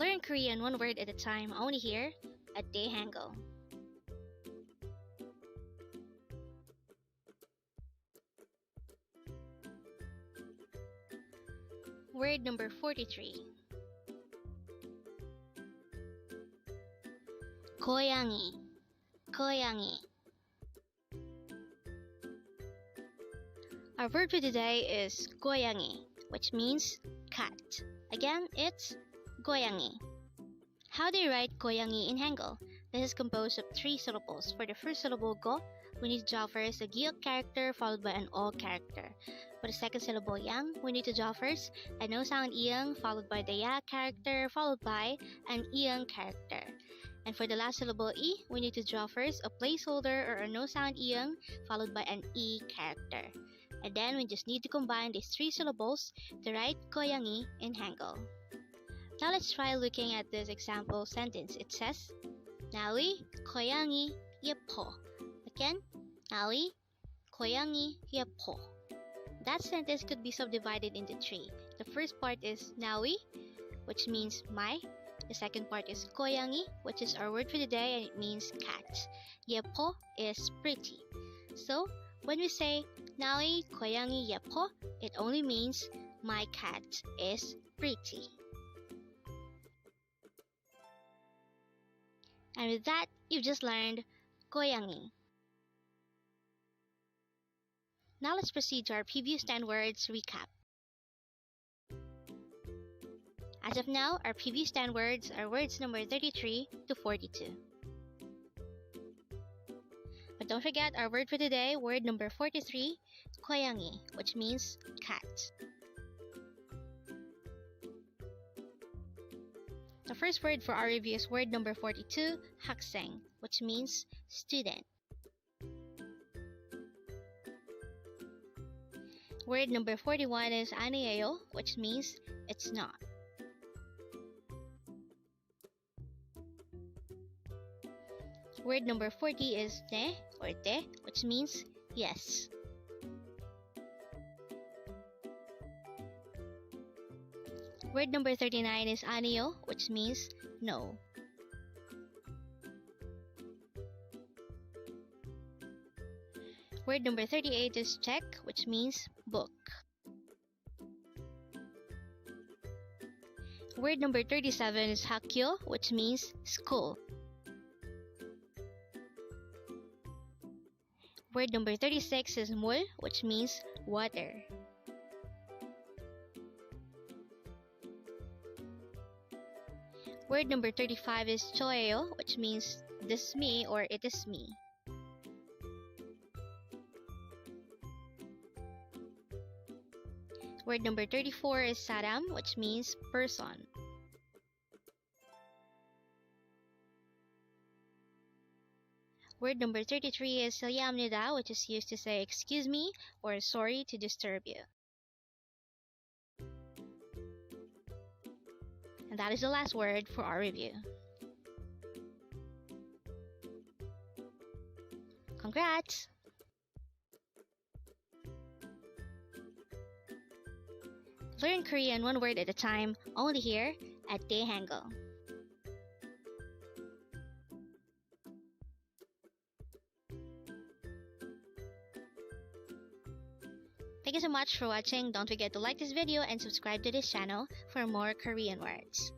Learn Korean one word at a time only here at Dae-Hangul. Word number 43. 고양이, 고양이. Our word for today is 고양이, which means cat. Again, it's 고양이. How do you write 고양이 in Hangul? This is composed of 3 syllables. For the first syllable go, we need to draw first a gyok character followed by an o character. For the second syllable yang, we need to draw first a no sound iyang followed by the ya character followed by an iyang character. And for the last syllable e, we need to draw first a placeholder or a no sound iyang followed by an e character. And then we just need to combine these 3 syllables to write 고양이 in Hangul. Now let's try looking at this example sentence. It says, 나의 고양이 예뻐. Again, 나의 고양이 예뻐. That sentence could be subdivided into 3. The first part is 나의, which means my. The second part is 고양이, which is our word for the day and it means cat. 예뻐 is pretty. So, when we say 나의 고양이 예뻐, it only means my cat is pretty. And with that, you've just learned 고양이. Now let's proceed to our previous 10 words recap. As of now, our previous 10 words are words number 33 to 42. But don't forget our word for today, word number 43, 고양이, which means cat. The first word for our review is word number 42, 학생, which means student. Word number 41 is 아니에요, which means it's not. Word number 40 is 네 or 대, which means yes. Word number 39 is Aniyo, which means no. Word number 38 is check, which means book. Word number 37 is 학교, which means school. Word number 36 is 물, which means water. Word number 35 is joesonghamnida, which means this is me or it is me. Word number 34 is saram, which means person. Word number 33 is 죄송합니다, which is used to say excuse me or sorry to disturb you. And that is the last word for our review. Congrats! Learn Korean one word at a time, only here at Dae-Hangul. Thank you so much for watching. Don't forget to like this video and subscribe to this channel for more Korean words.